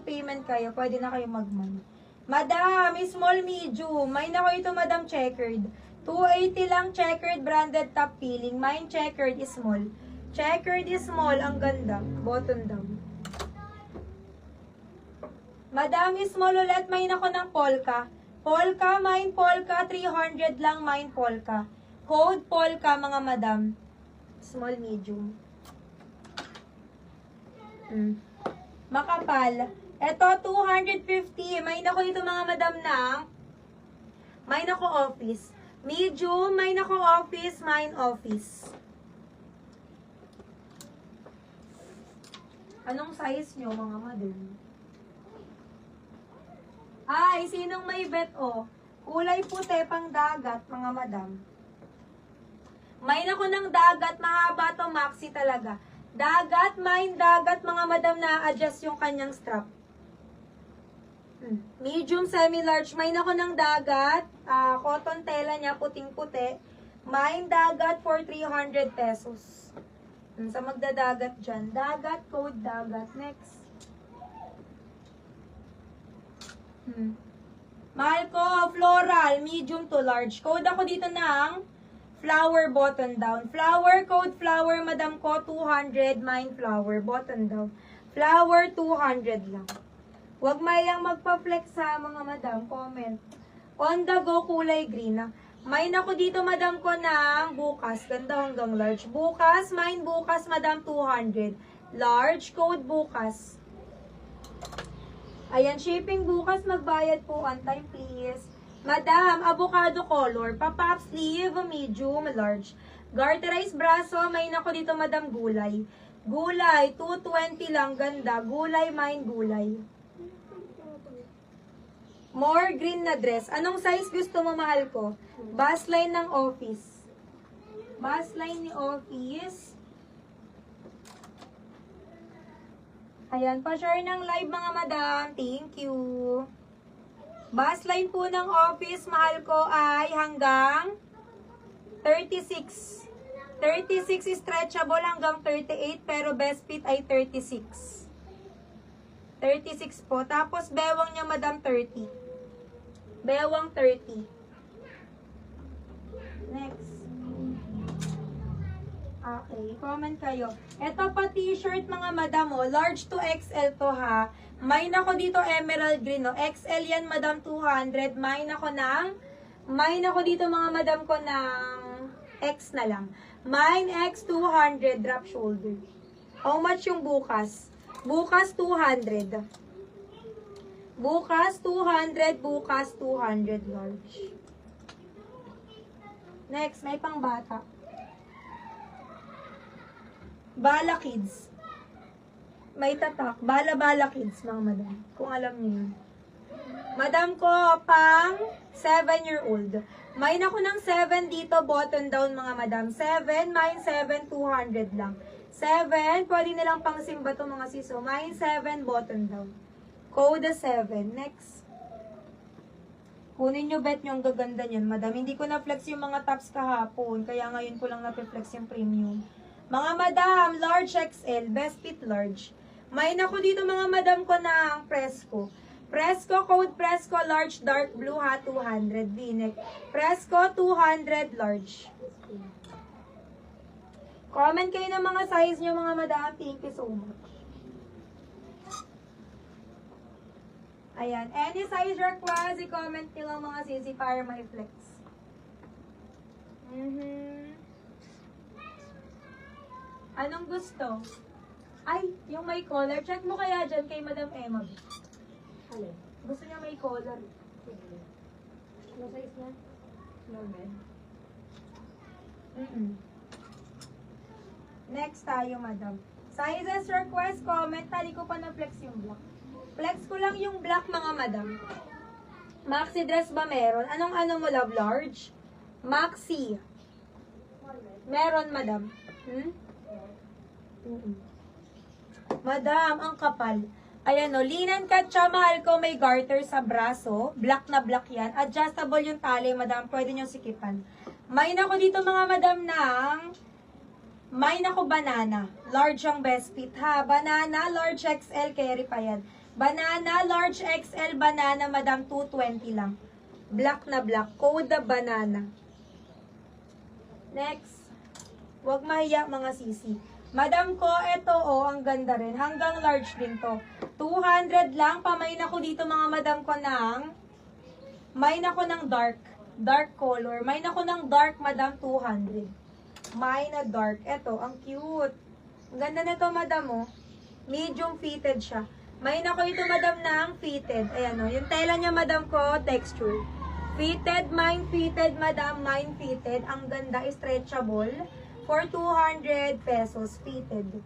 mag-payment kayo, pwede na kayo mag-money. Madam, small, medium. May na ko ito, madam, checkered. 280 lang, checkered, branded top peeling. Mine checkered is small. Checkered is small, ang ganda. Button down. Madam, small ulit. May na ko ng polka. Polka, mine polka, 300 lang, mine polka. Code polka, mga madam. Small, medium. Makapal. Ito, 250. May nako dito mga madam na. May nako office. Medium, may nako office, mine office. Anong size nyo mga madam? Ay, sinong may bet o? Kulay puti pang dagat mga madam. May nako ng dagat, mahaba to, maxi talaga. Dagat, mine dagat, mga madam, na-adjust yung kanyang strap. Medium, semi-large. Mine ako ng dagat. Cotton tela niya, puting-puti. Mine dagat for 300 pesos. Sa magdadagat dyan. Dagat, code dagat. Next. Mahal ko, floral, medium to large. Code ako dito ng flower button down. Flower, code flower, madam ko, 200. Mine flower, button down. Flower, 200 lang. Huwag mayang magpa-flex sa mga madam. Comment. On the go, kulay green. Mine ako dito, madam ko, ng bukas. Ganda hanggang large. Bukas, mine bukas, madam, 200. Large, code bukas. Ayan, shipping bukas, magbayad po on time, please. Madam, avocado color, pa-pop sleeve, medium, large. Garterized braso, may nako dito, madam, gulay. Gulay, 220 lang, ganda. Gulay, mine, gulay. More green na dress. Anong size gusto mo, mahal ko? Bus line ng office. Bus line ni office. Ayan, pa-share ng live, mga madam. Thank you. Bus line po ng office, mahal ko, ay hanggang 36. 36 stretchable hanggang 38, pero best fit ay 36. 36 po. Tapos, bewang niya, madam, 30. Bewang 30. Next. Okay, comment kayo. Ito pa t-shirt, mga madam, oh. Large to XL to, ha. May nako dito emerald green, oh. XL yan, madam, 200. May nako dito, mga madam ko, ng X na lang. Mine X 200, drop shoulder. How much yung bukas? Bukas 200. Bukas 200, bukas 200 large. Next, may pang bata. Bala Kids. May tatak. Bala Kids, mga madam. Kung alam niyo yun. Madam ko, pang 7-year-old. Mine ako ng 7 dito, button down, mga madam. 7, mine 7, 200 lang. 7, pwede nilang pang simba to, mga siso. Mine 7, button down. Code 7. Next. Kunin nyo, bet nyo, ang gaganda nyan, madam. Hindi ko na-flex yung mga tops kahapon, kaya ngayon ko lang na-flex yung premium. Mga madam, large XL, best fit large. May ako dito, mga madam ko, ng Fresco. Fresco, code Fresco, large, dark blue, ha, 200, V-neck. Fresco, 200, large. Comment kayo ng mga size nyo, mga madam. Thank you so much. Ayan. Any size request, i-comment nyo lang, mga sisi, para may flex. Anong gusto? Ay, yung may collar. Check mo kaya dyan kay Madam Emma. Alin? Gusto niya may collar. Sige. Ano size niya? Small bed. Next tayo, madam. Sizes request, comment. Tali ko pa na flex yung black. Flex ko lang yung black, mga madam. Maxi dress ba meron? Anong ano mo, love? Large? Maxi. Meron, madam. Madam, ang kapal. Ayan o, linen cut siya, mahal ko, may garter sa braso. Black na black yan. Adjustable yung tali, madam. Pwede nyo sikipan. May na ko dito, mga madam, ng may na ko banana. Large ang best fit, ha. Banana, large XL, carry pa yan. Banana, large XL banana, madam, 220 lang. Black na black. Code the banana. Next. Huwag mahiya mga sisi. Madam ko, eto ang ganda rin. Hanggang large din to. 200 lang. Pamain ako dito mga madam ko ng, main ako ng dark color. Main ako ng dark, madam, 200. Main na dark. Eto, ang cute. Ang ganda na to, madam, oh. Medium fitted siya. Main ako ito, madam, ng fitted. Ayan, oh. Yung tela niya, madam ko, texture. Fitted, mine fitted, madam, mine fitted. Ang ganda, stretchable. For 200 pesos, fitted.